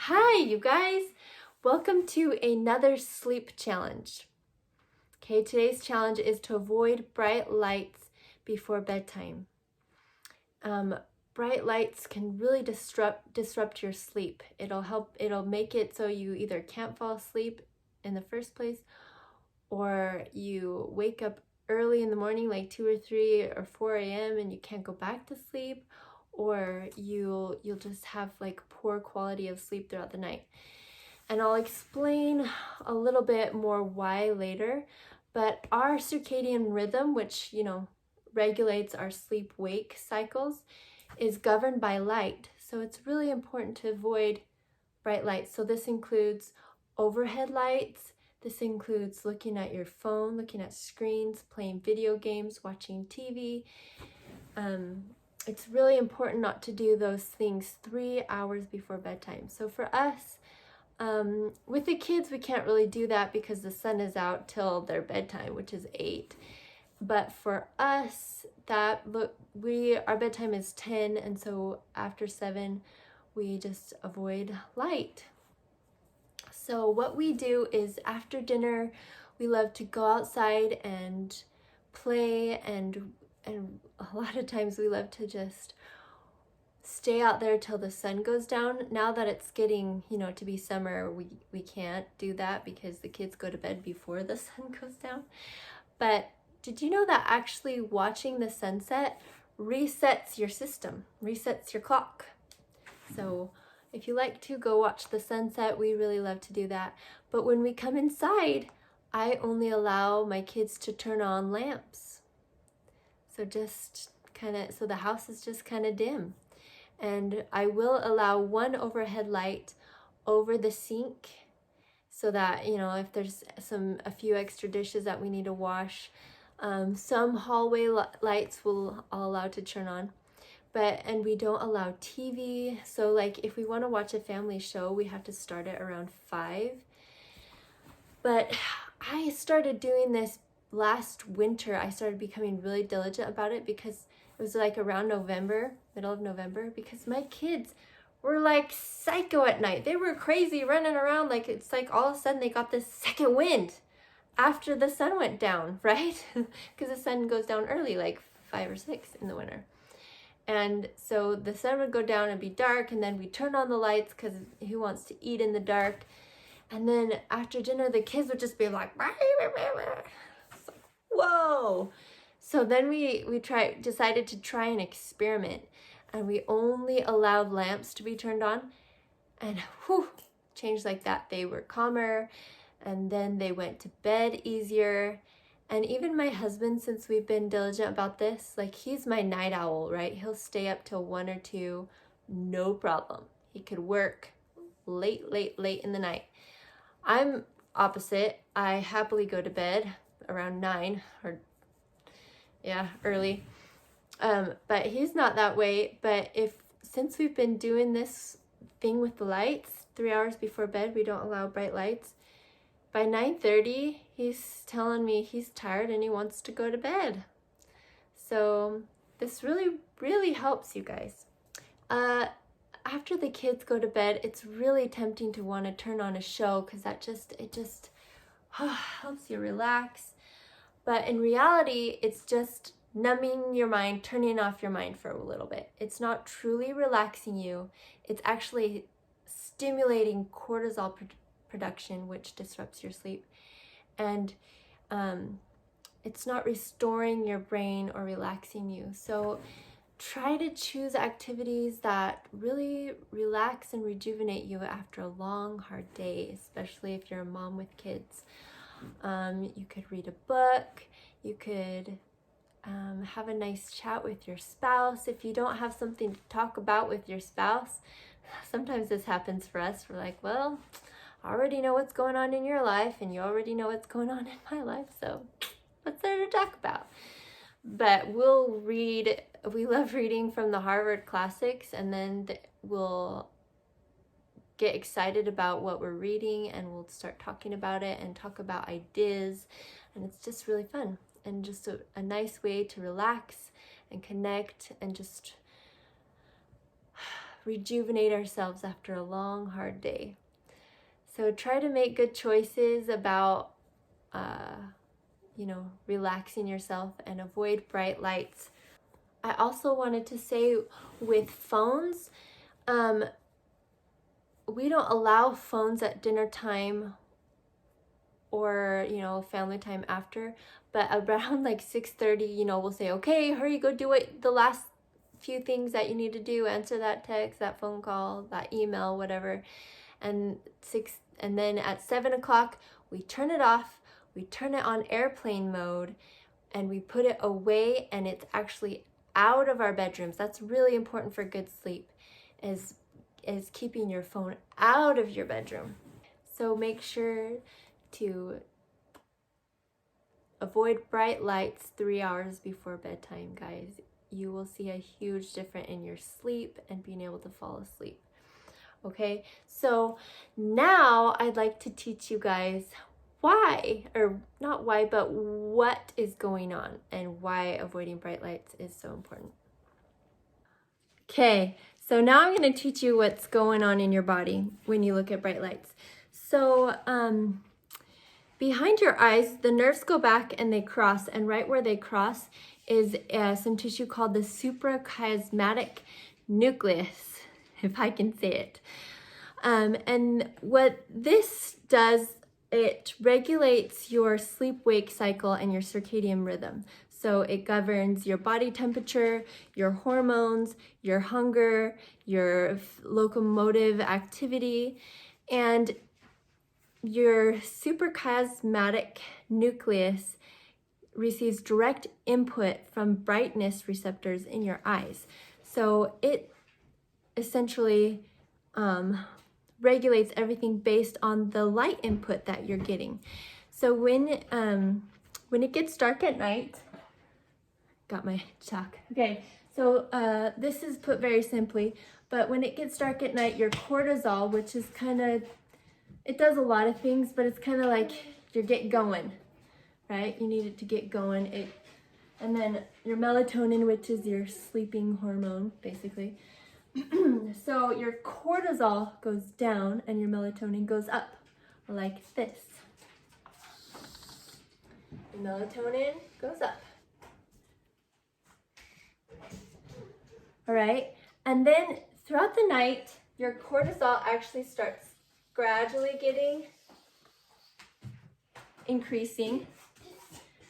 Hi, you guys. Welcome to another sleep challenge. Okay, today's challenge is to avoid bright lights before bedtime. Bright lights can really disrupt your sleep. It'll make it so you either can't fall asleep in the first place, or you wake up early in the morning, like 2 or 3 or 4 a.m. and you can't go back to sleep, or you'll just have like poor quality of sleep throughout the night. And I'll explain a little bit more why later, but our circadian rhythm, which, regulates our sleep-wake cycles, is governed by light. So it's really important to avoid bright lights. So this includes overhead lights. This includes looking at your phone, looking at screens, playing video games, watching TV. It's really important not to do those things 3 hours before bedtime. So for us, with the kids, we can't really do that because the sun is out till their bedtime, which is 8. But for us, our bedtime is 10, and so after 7, we just avoid light. So what we do is after dinner, we love to go outside and play, and a lot of times we love to just stay out there till the sun goes down. Now that it's getting, to be summer, we can't do that because the kids go to bed before the sun goes down. But did you know that actually watching the sunset resets your system, resets your clock? So if you like to go watch the sunset, we really love to do that. But when we come inside, I only allow my kids to turn on lamps. So so the house is just kind of dim. And I will allow one overhead light over the sink so that, if there's a few extra dishes that we need to wash. Some hallway lights I'll allow to turn on. And we don't allow TV. So like if we want to watch a family show, we have to start it around 5. But I started doing this last winter. I started becoming really diligent about it because it was like around November, middle of November, because my kids were like psycho at night. They were crazy running around like it's like all of a sudden they got this second wind after the sun went down, right? Because the sun goes down early, like 5 or 6 in the winter. And so the sun would go down and be dark, and then we turn on the lights because who wants to eat in the dark? And then after dinner, the kids would just be like, whoa. So then we decided to try an experiment, and we only allowed lamps to be turned on, and changed like that. They were calmer, and then they went to bed easier. And even my husband, since we've been diligent about this, like he's my night owl, right? He'll stay up till 1 or 2, no problem. He could work late in the night. I'm opposite. I happily go to bed around 9 or early. But he's not that way. But since we've been doing this thing with the lights, 3 hours before bed, we don't allow bright lights. By 9:30, he's telling me he's tired and he wants to go to bed. So this really, really helps, you guys. After the kids go to bed, it's really tempting to want to turn on a show because it just helps you relax. But in reality, it's just numbing your mind, turning off your mind for a little bit. It's not truly relaxing you. It's actually stimulating cortisol production, which disrupts your sleep. And it's not restoring your brain or relaxing you. So try to choose activities that really relax and rejuvenate you after a long, hard day, especially if you're a mom with kids. You could read a book. You could have a nice chat with your spouse. If you don't have something to talk about with your spouse, sometimes this happens for us. We're like, well, I already know what's going on in your life, and you already know what's going on in my life, so what's there to talk about? But we love reading from the Harvard classics, and then we'll get excited about what we're reading, and we'll start talking about it and talk about ideas, and it's just really fun and just a nice way to relax and connect and just rejuvenate ourselves after a long, hard day. So try to make good choices about, relaxing yourself and avoid bright lights. I also wanted to say with phones, we don't allow phones at dinner time or, family time after, but around like 6:30, we'll say, okay, hurry, go do it, the last few things that you need to do, answer that text, that phone call, that email, whatever. And then at 7 o'clock, we turn it off, we turn it on airplane mode, and we put it away, and it's actually out of our bedrooms. That's really important for good sleep, is keeping your phone out of your bedroom. So make sure to avoid bright lights 3 hours before bedtime, guys. You will see a huge difference in your sleep and being able to fall asleep. Okay, so now I'd like to teach you guys why, or not why, but what is going on and why avoiding bright lights is so important. Okay, so now I'm going to teach you what's going on in your body when you look at bright lights. So behind your eyes, the nerves go back and they cross, and right where they cross is some tissue called the suprachiasmatic nucleus, if I can say it. And what this does, it regulates your sleep-wake cycle and your circadian rhythm. So it governs your body temperature, your hormones, your hunger, your locomotive activity, and your suprachiasmatic nucleus receives direct input from brightness receptors in your eyes. So it essentially regulates everything based on the light input that you're getting. So when it gets dark at night, got my chalk. Okay, so this is put very simply, but when it gets dark at night, your cortisol, which is it does a lot of things, but it's kind of like you get going, right? You need it to get going. And then your melatonin, which is your sleeping hormone, basically. So your cortisol goes down and your melatonin goes up, like this. The melatonin goes up. All right, and then throughout the night, your cortisol actually starts gradually increasing,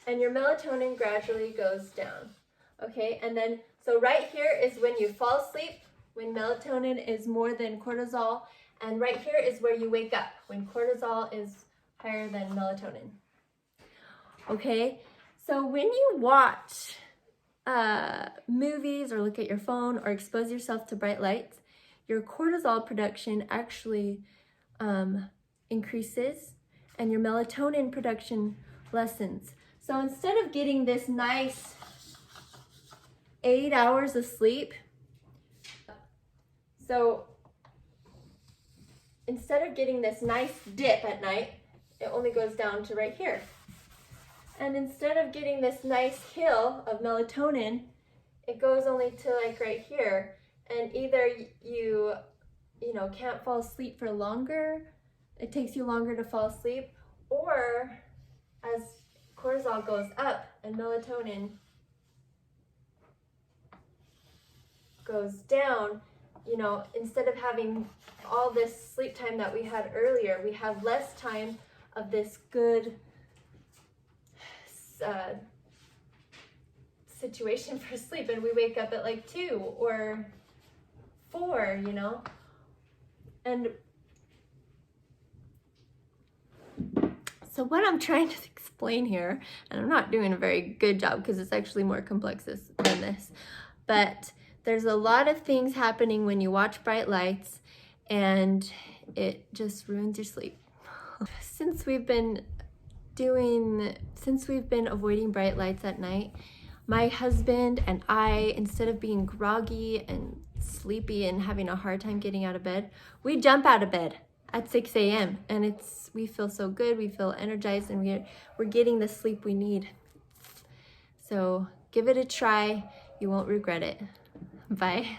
and your melatonin gradually goes down. Okay, and then, so right here is when you fall asleep, when melatonin is more than cortisol, and right here is where you wake up, when cortisol is higher than melatonin. Okay, so when you watch movies or look at your phone or expose yourself to bright lights, your cortisol production actually increases and your melatonin production lessens. So instead of getting this nice 8 hours of sleep, instead of getting this nice dip at night, it only goes down to right here. And instead of getting this nice hill of melatonin, it goes only to like right here. And either you can't fall asleep for longer, it takes you longer to fall asleep, or as cortisol goes up and melatonin goes down, instead of having all this sleep time that we had earlier, we have less time of this good situation for sleep, and we wake up at like 2 or 4, And so what I'm trying to explain here, and I'm not doing a very good job because it's actually more complex than this, but there's a lot of things happening when you watch bright lights, and it just ruins your sleep. Since we've been avoiding bright lights at night, my husband and I, instead of being groggy and sleepy and having a hard time getting out of bed, we jump out of bed at 6 a.m. and we feel so good, we feel energized, and we're getting the sleep we need. So give it a try, you won't regret it. Bye.